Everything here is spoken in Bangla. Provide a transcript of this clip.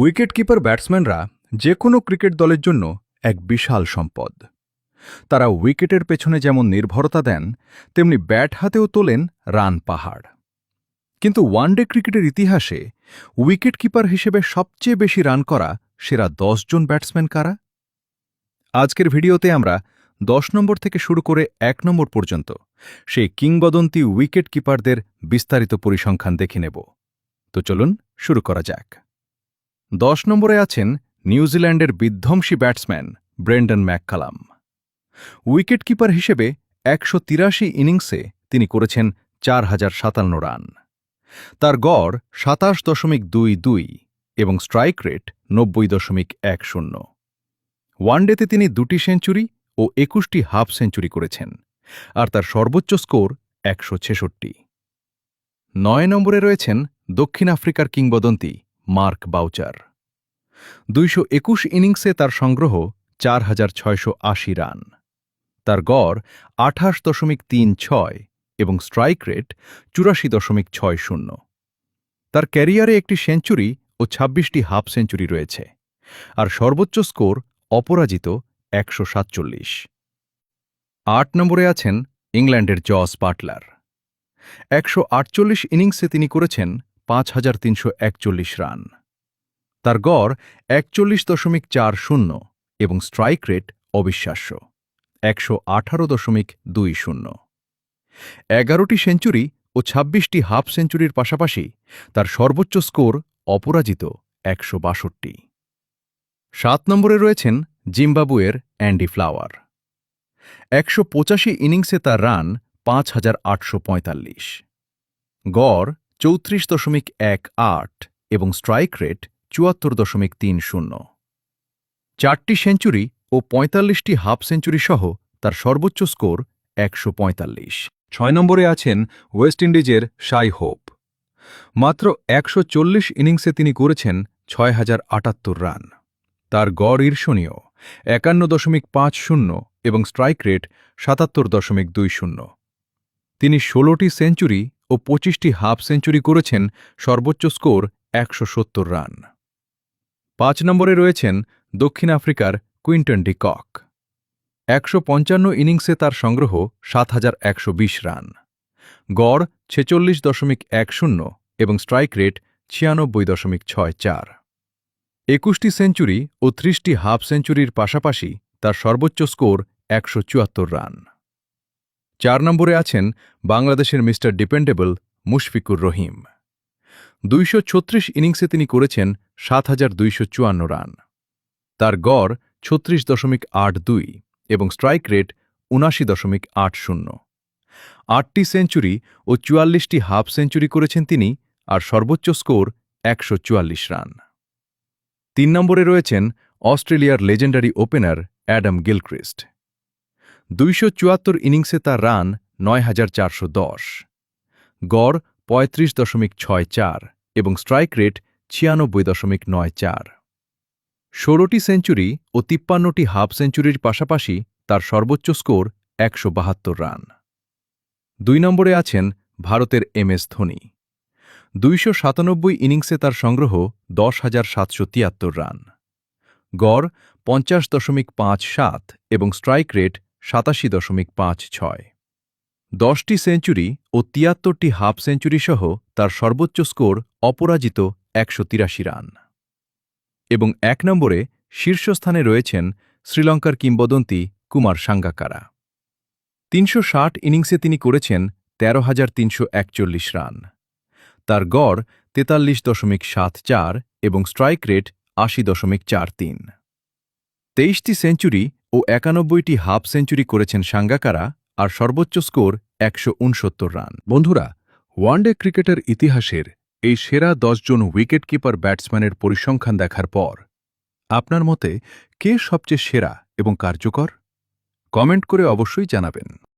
উইকেটকিপার ব্যাটসম্যানরা যে কোনো ক্রিকেট দলের জন্য এক বিশাল সম্পদ। তারা উইকেটের পেছনে যেমন নির্ভরতা দেন, তেমনি ব্যাট হাতেও তোলেন রান পাহাড়। কিন্তু ওয়ানডে ক্রিকেটের ইতিহাসে উইকেটকিপার হিসেবে সবচেয়ে বেশি রান করা সেরা 10 জন ব্যাটসম্যান কারা? আজকের ভিডিওতে আমরা 10 নম্বর থেকে শুরু করে 1 নম্বর পর্যন্ত সেই কিংবদন্তি উইকেটকিপারদের বিস্তারিত পরিসংখ্যান দেখে নেব। তো চলুন শুরু করা যাক। 10 নম্বরে আছেন নিউজিল্যান্ডের বিধ্বংসী ব্যাটসম্যান ব্রেন্ডন ম্যাককালাম। উইকেটকিপার হিসেবে 183 ইনিংসে তিনি করেছেন 4057 রান। তার গড় 27.22 এবং স্ট্রাইক রেট 90.10। ওয়ানডেতে তিনি 2টি সেঞ্চুরি ও 21টি হাফ সেঞ্চুরি করেছেন, আর তার সর্বোচ্চ স্কোর 166। 9 নম্বরে রয়েছেন দক্ষিণ আফ্রিকার কিংবদন্তি মার্ক বাউচার। 221 ইনিংসে তার সংগ্রহ 4680 রান। তার গড় 28.36 এবং স্ট্রাইক রেট 84.60। তার ক্যারিয়ারে একটি সেঞ্চুরি ও 26টি হাফ সেঞ্চুরি রয়েছে, আর সর্বোচ্চ স্কোর অপরাজিত 147। 8 নম্বরে আছেন ইংল্যান্ডের জস বাটলার। 148 ইনিংসে তিনি করেছেন 5341 রান। তার গড় 41.40 এবং স্ট্রাইক রেট অবিশ্বাস্য 118.20। 11টি সেঞ্চুরি ও 26টি হাফ সেঞ্চুরির পাশাপাশি তার সর্বোচ্চ স্কোর অপরাজিত 162। 7 নম্বরে রয়েছেন জিম্বাবুয়ের অ্যান্ডি ফ্লাওয়ার। 185 ইনিংসে তার রান 5845, গড় 34.18 এবং স্ট্রাইক রেট 74.30। 4টি সেঞ্চুরি ও 45টি হাফ সেঞ্চুরি সহ তার সর্বোচ্চ স্কোর 145। 6 নম্বরে আছেন ওয়েস্ট ইন্ডিজের শাই হোপ। মাত্র 140 ইনিংসে তিনি করেছেন 6078 রান। তার গড় ঈর্ষণীয় 51.50 এবং স্ট্রাইক রেট 77.20। তিনি 16টি সেঞ্চুরি ও 25টি হাফ সেঞ্চুরি করেছেন, সর্বোচ্চ স্কোর 170 রান। 5 নম্বরে রয়েছেন দক্ষিণ আফ্রিকার কুইন্টন ডি কক। 155 ইনিংসে তার সংগ্রহ 7120 রান। গড় 46.10 এবং স্ট্রাইক রেট 96.64। 21টি সেঞ্চুরি ও 30টি হাফ সেঞ্চুরির পাশাপাশি তার সর্বোচ্চ স্কোর 174 রান। 4 নম্বরে আছেন বাংলাদেশের মিস্টার ডিপেন্ডেবল মুশফিকুর রহিম। 236 ইনিংসে তিনি করেছেন 7254 রান। তার গড় 36.82 এবং স্ট্রাইক রেট 79.80। 8টি সেঞ্চুরি ও 44টি হাফ সেঞ্চুরি করেছেন তিনি, আর সর্বোচ্চ স্কোর 144 রান। 3 নম্বরে রয়েছেন অস্ট্রেলিয়ার লেজেন্ডারি ওপেনার অ্যাডাম গিলক্রিস্ট। 274 ইনিংসে তার রান 9410, গড় 35.64 এবং স্ট্রাইক রেট 96.94। 16টি সেঞ্চুরি ও 53টি হাফ সেঞ্চুরির পাশাপাশি তার সর্বোচ্চ স্কোর 172 রান। 2 নম্বরে আছেন ভারতের এমএস ধোনি। 297 ইনিংসে তার সংগ্রহ 10,773 রান। গড় 50.57 এবং স্ট্রাইক রেট 87.56। 10টি সেঞ্চুরি ও 73টি হাফ সেঞ্চুরি সহ তার সর্বোচ্চ স্কোর অপরাজিত 183 রান। এবং 1 নম্বরে শীর্ষস্থানে রয়েছেন শ্রীলঙ্কার কিংবদন্তি কুমার সাঙ্গাকারা। 360 ইনিংসে তিনি করেছেন 13,341 রান। তার গড় 43.74 এবং স্ট্রাইক রেট 80.43। 23টি সেঞ্চুরি ও 91টি হাফ সেঞ্চুরি করেছেন সাঙ্গাকারা, আর সর্বোচ্চ স্কোর 169 রান। বন্ধুরা, ওয়ানডে ক্রিকেটের ইতিহাসের এই সেরা 10 জন উইকেটকিপার ব্যাটসম্যানের পরিসংখ্যান দেখার পর আপনার মতে কে সবচেয়ে সেরা এবং কার্যকর? কমেন্ট করে অবশ্যই জানাবেন।